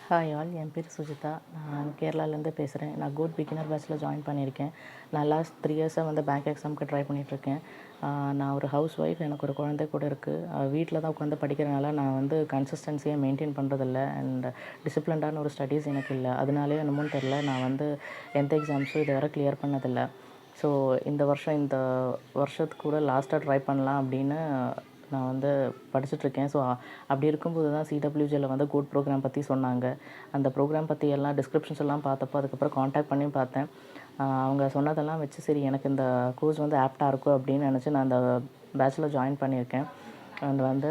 Hi all, என் பேர் சுஜிதா. நான் கேரளாலேருந்து பேசுகிறேன். நான் கோட் பிகினர் பேட்ச்சில் ஜாயின் பண்ணியிருக்கேன். நான் லாஸ்ட் 3 இயர்ஸாக வந்து பேங்க் எக்ஸாமுக்கு ட்ரை பண்ணிகிட்ருக்கேன். நான் ஒரு ஹவுஸ் ஒய்ஃப். எனக்கு ஒரு குழந்தை கூட இருக்குது. வீட்டில் தான் உட்காந்து படிக்கிறனால நான் வந்து கன்சிஸ்டன்சியை மெயின்டைன் பண்ணுறதில்ல. அண்ட் டிசிப்ளின்டான ஒரு ஸ்டடீஸ் எனக்கு இல்லை. அதனாலே என்னமோன்னு தெரில, நான் வந்து எந்த எக்ஸாம்ஸும் இதுவரை கிளியர் பண்ணதில்லை. ஸோ இந்த வருஷத்துக்கு கூட லாஸ்ட்டாக ட்ரை பண்ணலாம் அப்படின்னு நான் வந்து படிச்சுட்ருக்கேன். ஸோ அப்படி இருக்கும்போது தான் சிடபிள்யூஜியில் வந்து கோட் ப்ரோக்ராம் பற்றி சொன்னாங்க. அந்த ப்ரோக்ராம் பற்றி எல்லாம் டிஸ்கிரிப்ஷன்ஸ் எல்லாம் பார்த்தப்போ அதுக்கப்புறம் காண்டாக்ட் பண்ணி பார்த்தேன். அவங்க சொன்னதெல்லாம் வச்சு சரி எனக்கு இந்த கோர்ஸ் வந்து ஆப்டாக இருக்கும் அப்படின்னு நினச்சி நான் அந்த பேட்ச்சில் ஜாயின் பண்ணியிருக்கேன். அண்ட் வந்து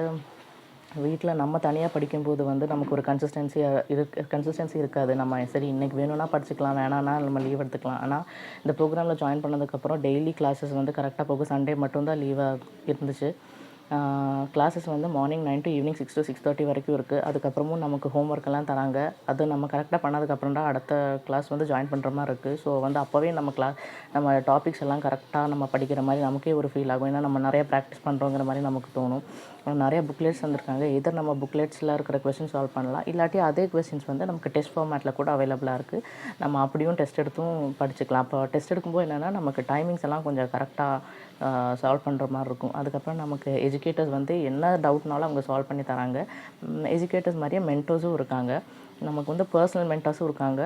வீட்டில் நம்ம தனியாக படிக்கும்போது வந்து நமக்கு ஒரு கன்சிஸ்டன்சி இருக்காது. நம்ம சரி இன்றைக்கி வேணும்னா படிச்சுக்கலாம், வேணான்னா நம்ம லீவ் எடுத்துக்கலாம். ஆனால் இந்த ப்ரோக்ராமில் ஜாயின் பண்ணதுக்கப்புறம் டெய்லி கிளாஸஸ் வந்து கரெக்டாக போகும். சண்டே மட்டும்தான் லீவாக இருந்துச்சு. கிளாஸஸ் வந்து மார்னிங் 9 to ஈவினிங் 6 to 6:30 வரைக்கும் இருக்குது. அதுக்கப்புறமும் நமக்கு ஹோம் ஒர்க்கெல்லாம் தராங்க. அது நம்ம கரெக்டாக பண்ணதுக்கப்புறம் தான் அடுத்த கிளாஸ் வந்து ஜாயின் பண்ணுற மாதிரி இருக்குது. ஸோ வந்து அப்போவே நம்ம டாபிக்ஸ் எல்லாம் கரெக்டாக நம்ம படிக்கிற மாதிரி நமக்கே ஒரு ஃபீல் ஆகும். ஏன்னா நம்ம நிறைய ப்ராக்டிஸ் பண்ணுறோங்கிற மாதிரி நமக்கு தோணும். நிறைய புக்லெட்ஸ் வந்திருக்காங்க. எதர் நம்ம புக்லெட்ஸில் இருக்கிற கொஷின் சால்வ் பண்ணலாம், இல்லாட்டி அதே கொஷின்ஸ் வந்து நமக்கு டெஸ்ட் ஃபார்மேட்டில் கூட அவைலபிளாக இருக்குது. நம்ம அப்படியும் டெஸ்ட் எடுத்தும் படிச்சுக்கலாம். அப்போ டெஸ்ட் எடுக்கும்போது என்னென்னா நமக்கு டைமிங்ஸ் எல்லாம் கொஞ்சம் கரெக்டாக சால்வ் பண்ணுற மாதிரி இருக்கும். அதுக்கப்புறம் நமக்கு எஜுகேட்டர்ஸ் வந்து என்ன டவுட்னாலும் அவங்க சால்வ் பண்ணி தராங்க. எஜுகேட்டர்ஸ் மாதிரியே மென்டர்ஸும் இருக்காங்க. நமக்கு வந்து பர்சனல் மென்டர்ஸும் இருக்காங்க.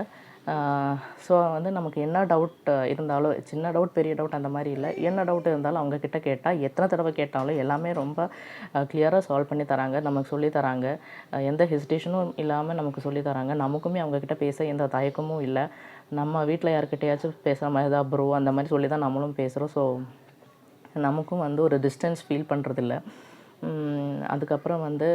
ஸோ வந்து நமக்கு என்ன டவுட் இருந்தாலும், சின்ன டவுட் பெரிய டவுட் அந்த மாதிரி இல்லை, என்ன டவுட் இருந்தாலும் அவங்கக்கிட்ட கேட்டால் எத்தனை தடவை கேட்டாலும் எல்லாமே ரொம்ப கிளியராக சால்வ் பண்ணி தராங்க, நமக்கு சொல்லி தராங்க. எந்த ஹெசிடேஷனும் இல்லாமல் நமக்கு சொல்லி தராங்க. நமக்குமே அவங்கக்கிட்ட பேச எந்த தயக்கமும் இல்லை. நம்ம வீட்டில் யாருக்கிட்டையாச்சும் பேசுகிற மாதிரி தான் ப்ரோ அந்த மாதிரி சொல்லி தான் நம்மளும் பேசுகிறோம். ஸோ நமக்கும் வந்து ஒரு டிஸ்டன்ஸ் ஃபீல் பண்ணுறதில்ல. அதுக்கப்புறம் வந்து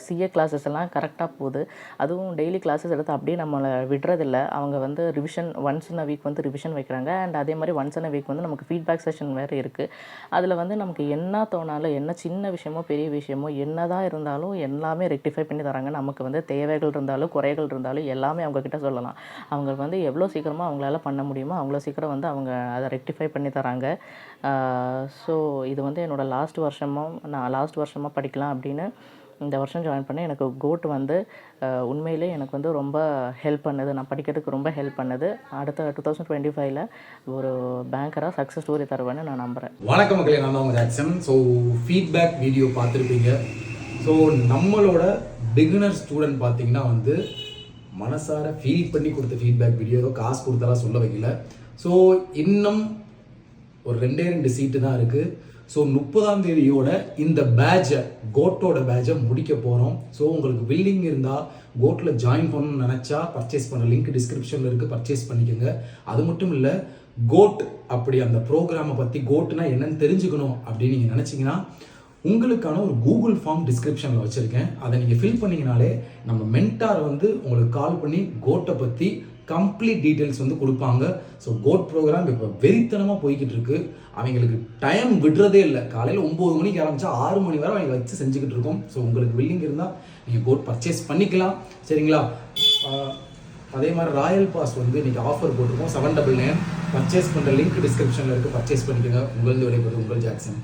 சிஏ கிளாஸஸ் எல்லாம் கரெக்டாக போகுது. அதுவும் டெய்லி கிளாஸஸ் எடுத்து அப்படியே நம்மளை விடுறதில்ல. அவங்க வந்து revision once in a week வந்து ரிவிஷன் வைக்கிறாங்க. அண்ட் அதே மாதிரி ஒன்ஸ் இன் அ வீக் வந்து நமக்கு ஃபீட்பேக் செஷன் வேறு இருக்குது. அதில் வந்து நமக்கு என்ன தோணாலும், என்ன சின்ன விஷயமோ பெரிய விஷயமோ என்ன தான் இருந்தாலும் எல்லாமே ரெக்டிஃபை பண்ணி தராங்க. நமக்கு வந்து தேவைகள் இருந்தாலும் குறைகள் இருந்தாலும் எல்லாமே அவங்கக்கிட்ட சொல்லலாம். அவங்க வந்து எவ்வளோ சீக்கிரமாக அவங்களால பண்ண முடியுமோ அவ்வளோ சீக்கிரம் வந்து அவங்க அதை ரெக்டிஃபை பண்ணி தராங்க. ஸோ இது வந்து என்னோடய லாஸ்ட் வருஷமாக படிக்கலாம் அப்படின்னு இந்த வருஷம் ஜாயின் பண்ணேன். எனக்கு கோட் வந்து உண்மையிலே எனக்கு வந்து ரொம்ப ஹெல்ப் பண்ணுது. நான் படிக்கிறதுக்கு ரொம்ப ஹெல்ப் பண்ணுது. அடுத்த 2025 ஒரு பேங்கராக சக்ஸஸ் ஸ்டோரி தருவேன்னு நான் நம்புகிறேன். வணக்கம் மக்களே, நான் தான் உங்கள் ஜாக்சன். ஸோ ஃபீட்பேக் வீடியோ பார்த்துருப்பீங்க. ஸோ நம்மளோட பிகினர் ஸ்டூடெண்ட் பார்த்தீங்கன்னா வந்து மனசார ஃபீல் பண்ணி கொடுத்த ஃபீட்பேக் வீடியோ, ஏதோ காசு கொடுத்தாலாம் சொல்ல வைக்கல. ஸோ இன்னும் ஒரு 2 சீட்டு தான் இருக்குது. ஸோ 30ஆம் தேதியோட இந்த கோட்டோட பேட்சை முடிக்க போகிறோம். ஸோ உங்களுக்கு வில்லிங் இருந்தால் கோட்டில் ஜாயின் பண்ணணும்னு நினச்சா பர்ச்சேஸ் பண்ண லிங்க் டிஸ்கிரிப்ஷனில் இருக்குது, பர்ச்சேஸ் பண்ணிக்கோங்க. அது மட்டும் இல்லை, கோட் அப்படி அந்த ப்ரோக்ராமை பற்றி கோட்னா என்னன்னு தெரிஞ்சுக்கணும் அப்படின்னு நீங்கள் நினச்சிங்கன்னா உங்களுக்கான ஒரு கூகுள் ஃபார்ம் டிஸ்கிரிப்ஷனில் வச்சுருக்கேன். அதை நீங்கள் ஃபில் பண்ணிங்கனாலே நம்ம மென்டார் வந்து உங்களுக்கு கால் பண்ணி கோட்டை பற்றி கம்ப்ளீட் டீட்டெயில்ஸ் வந்து கொடுப்பாங்க. ஸோ கோட் ப்ரோக்ராம் இப்போ வெறித்தனமாக போய்கிட்டு இருக்கு. அவங்களுக்கு டைம் விடுறதே இல்லை. காலையில் 9 மணிக்கு ஆரம்பித்தா 6 மணி வரை அவங்க வச்சு செஞ்சுக்கிட்டு இருக்கோம். ஸோ உங்களுக்கு வில்லிங் இருந்தால் நீங்கள் கோட் பர்ச்சேஸ் பண்ணிக்கலாம், சரிங்களா? அதே மாதிரி ராயல் பாஸ் வந்து இன்றைக்கி ஆஃபர் போட்டிருக்கோம் 799. பர்ச்சேஸ் பண்ணுற லிங்க் டிஸ்கிரிப்ஷனில் இருக்குது, பர்ச்சேஸ் பண்ணிக்கோங்க. உங்களது விடைபெறுவது உங்கள் ஜாக்சன்.